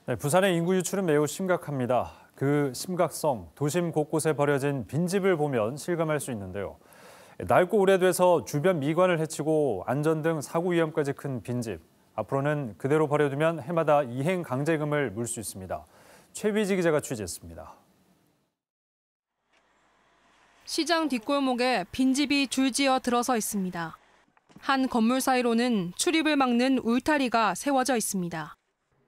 네, 부산의 인구 유출은 매우 심각합니다. 그 심각성, 도심 곳곳에 버려진 빈집을 보면 실감할 수 있는데요. 낡고 오래돼서 주변 미관을 해치고 안전 등 사고 위험까지 큰 빈집. 앞으로는 그대로 버려두면 해마다 이행 강제금을 물 수 있습니다. 최위지 기자가 취재했습니다. 시장 뒷골목에 빈집이 줄지어 들어서 있습니다. 한 건물 사이로는 출입을 막는 울타리가 세워져 있습니다.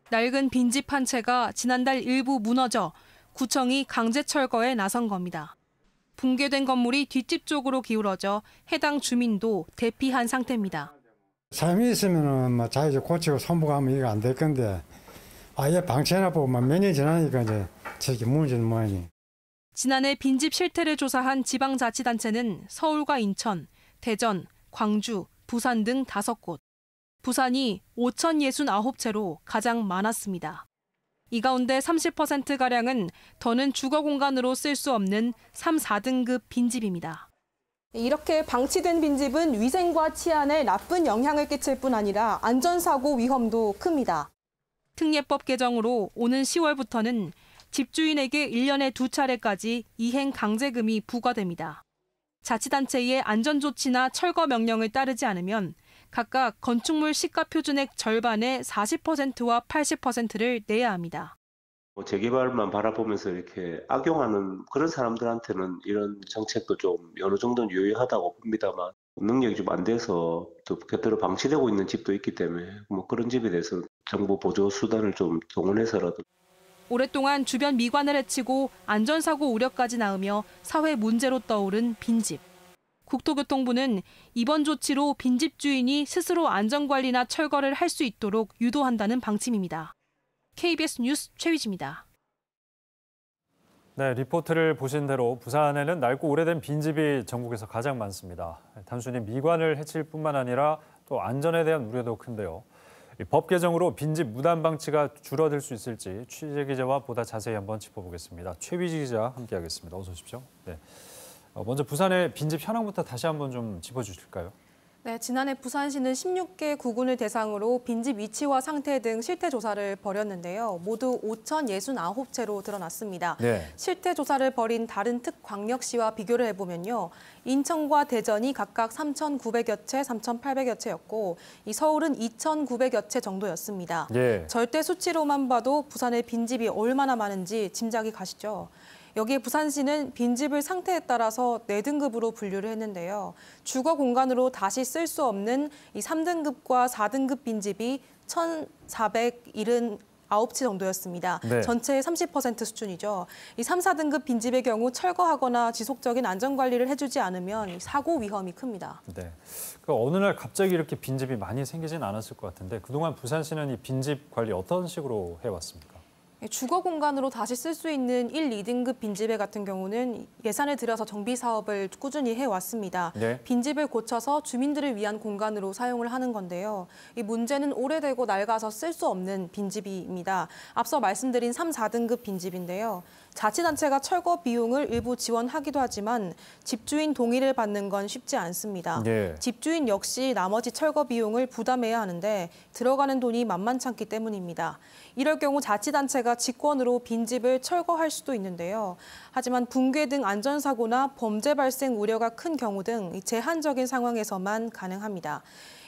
낡은 빈집 한 채가 지난달 일부 무너져 구청이 강제 철거에 나선 겁니다. 붕괴된 건물이 뒷집 쪽으로 기울어져 해당 주민도 대피한 상태입니다. 사람이 있으면 자기가 고치고 손보가면 이거 안 될 건데 아예 방치해놔보고 몇 년 지나니까 이제 저게 무너지는 모양이. 지난해 빈집 실태를 조사한 지방자치단체는 서울과 인천, 대전, 광주, 부산 등 5곳. 부산이 5,069채로 가장 많았습니다. 이 가운데 30%가량은 더는 주거 공간으로 쓸 수 없는 3, 4등급 빈집입니다. 이렇게 방치된 빈집은 위생과 치안에 나쁜 영향을 끼칠 뿐 아니라 안전사고 위험도 큽니다. 특례법 개정으로 오는 10월부터는 집주인에게 1년에 2차례까지 이행 강제금이 부과됩니다. 자치단체의 안전조치나 철거 명령을 따르지 않으면 각각 건축물 시가표준액 절반의 40%와 80%를 내야 합니다. 재개발만 바라보면서 이렇게 악용하는 그런 사람들한테는 이런 정책도 좀 어느 정도는 유효하다고 봅니다만 능력이 좀 안 돼서 또 곁들여 방치되고 있는 집도 있기 때문에 그런 집에 대해서 정부 보조 수단을 좀 동원해서라도. 오랫동안 주변 미관을 해치고 안전사고 우려까지 낳으며 사회 문제로 떠오른 빈집. 국토교통부는 이번 조치로 빈집 주인이 스스로 안전관리나 철거를 할 수 있도록 유도한다는 방침입니다. KBS 뉴스 최위지입니다. 네, 리포트를 보신 대로 부산에는 낡고 오래된 빈집이 전국에서 가장 많습니다. 단순히 미관을 해칠 뿐만 아니라 또 안전에 대한 우려도 큰데요. 법 개정으로 빈집 무단 방치가 줄어들 수 있을지 취재 기자와 보다 자세히 한번 짚어보겠습니다. 최위지 기자 함께하겠습니다. 어서 오십시오. 네. 먼저 부산의 빈집 현황부터 다시 한번 좀 짚어주실까요? 네, 지난해 부산시는 16개 구군을 대상으로 빈집 위치와 상태 등 실태 조사를 벌였는데요. 모두 5,069채로 드러났습니다. 네. 실태 조사를 벌인 다른 특광역시와 비교를 해보면요. 인천과 대전이 각각 3,900여 채, 3,800여 채였고 이 서울은 2,900여 채 정도였습니다. 예. 절대 수치로만 봐도 부산의 빈집이 얼마나 많은지 짐작이 가시죠. 여기에 부산시는 빈집을 상태에 따라서 4등급으로 분류를 했는데요. 주거 공간으로 다시 쓸 수 없는 이 3등급과 4등급 빈집이 1,479채 정도였습니다. 네. 전체의 30% 수준이죠. 이 3, 4등급 빈집의 경우 철거하거나 지속적인 안전관리를 해주지 않으면 사고 위험이 큽니다. 네. 어느 날 갑자기 이렇게 빈집이 많이 생기진 않았을 것 같은데 그동안 부산시는 이 빈집 관리 어떤 식으로 해왔습니까? 주거 공간으로 다시 쓸 수 있는 1, 2등급 빈집에 같은 경우는 예산을 들여서 정비 사업을 꾸준히 해왔습니다. 네. 빈집을 고쳐서 주민들을 위한 공간으로 사용을 하는 건데요. 이 문제는 오래되고 낡아서 쓸 수 없는 빈집입니다. 앞서 말씀드린 3, 4등급 빈집인데요. 자치단체가 철거 비용을 일부 지원하기도 하지만 집주인 동의를 받는 건 쉽지 않습니다. 네. 집주인 역시 나머지 철거 비용을 부담해야 하는데 들어가는 돈이 만만찮기 때문입니다. 이럴 경우 자치단체가 직권으로 빈집을 철거할 수도 있는데요. 하지만 붕괴 등 안전사고나 범죄 발생 우려가 큰 경우 등 제한적인 상황에서만 가능합니다.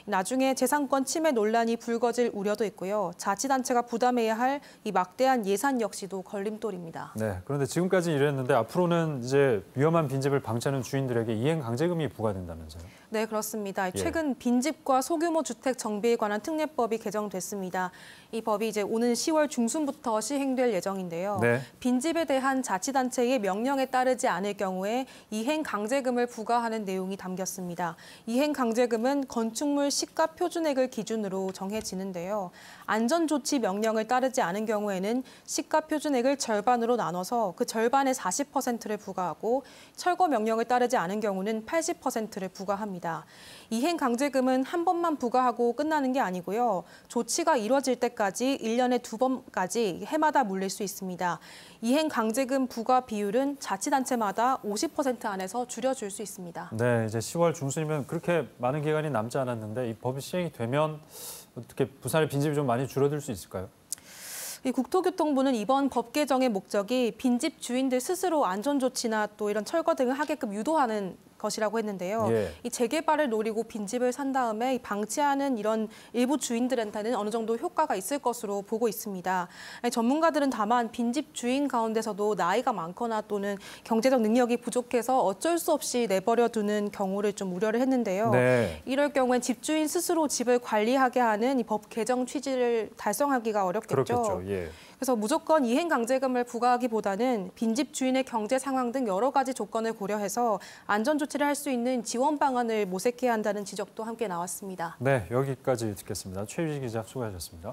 나중에 재산권 침해 논란이 불거질 우려도 있고요. 자치단체가 부담해야 할 이 막대한 예산 역시도 걸림돌입니다. 네. 그런데 지금까지 이랬는데 앞으로는 이제 위험한 빈집을 방치하는 주인들에게 이행 강제금이 부과된다면서요? 네, 그렇습니다. 예. 최근 빈집과 소규모 주택 정비에 관한 특례법이 개정됐습니다. 이 법이 이제 오는 10월 중순부터 시행될 예정인데요. 네. 빈집에 대한 자치단체의 명령에 따르지 않을 경우에 이행 강제금을 부과하는 내용이 담겼습니다. 이행 강제금은 건축물 시가 표준액을 기준으로 정해지는데요. 안전조치 명령을 따르지 않은 경우에는 시가 표준액을 절반으로 나눠서 그 절반의 40%를 부과하고 철거 명령을 따르지 않은 경우는 80%를 부과합니다. 이행 강제금은 한 번만 부과하고 끝나는 게 아니고요. 조치가 이뤄질 때까지 1년에 2번까지 해마다 물릴 수 있습니다. 이행 강제금 부과 비율은 자치단체마다 50% 안에서 줄여줄 수 있습니다. 네, 이제 10월 중순이면 그렇게 많은 기간이 남지 않았는데 이 법이 시행이 되면 어떻게 부산의 빈집이 좀 많이 줄어들 수 있을까요? 이 국토교통부는 이번 법 개정의 목적이 빈집 주인들 스스로 안전조치나 또 이런 철거 등을 하게끔 유도하는 것이라고 했는데요. 예. 이 재개발을 노리고 빈집을 산 다음에 방치하는 이런 일부 주인들한테는 어느 정도 효과가 있을 것으로 보고 있습니다. 전문가들은 다만 빈집 주인 가운데서도 나이가 많거나 또는 경제적 능력이 부족해서 어쩔 수 없이 내버려 두는 경우를 좀 우려를 했는데요. 네. 이럴 경우엔 집주인 스스로 집을 관리하게 하는 이 법 개정 취지를 달성하기가 어렵겠죠. 그렇겠죠. 예. 그래서 무조건 이행 강제금을 부과하기보다는 빈집 주인의 경제 상황 등 여러 가지 조건을 고려해서 안전 조치를 할 수 있는 지원 방안을 모색해야 한다는 지적도 함께 나왔습니다. 네, 여기까지 듣겠습니다. 최유지 기자 수고하셨습니다.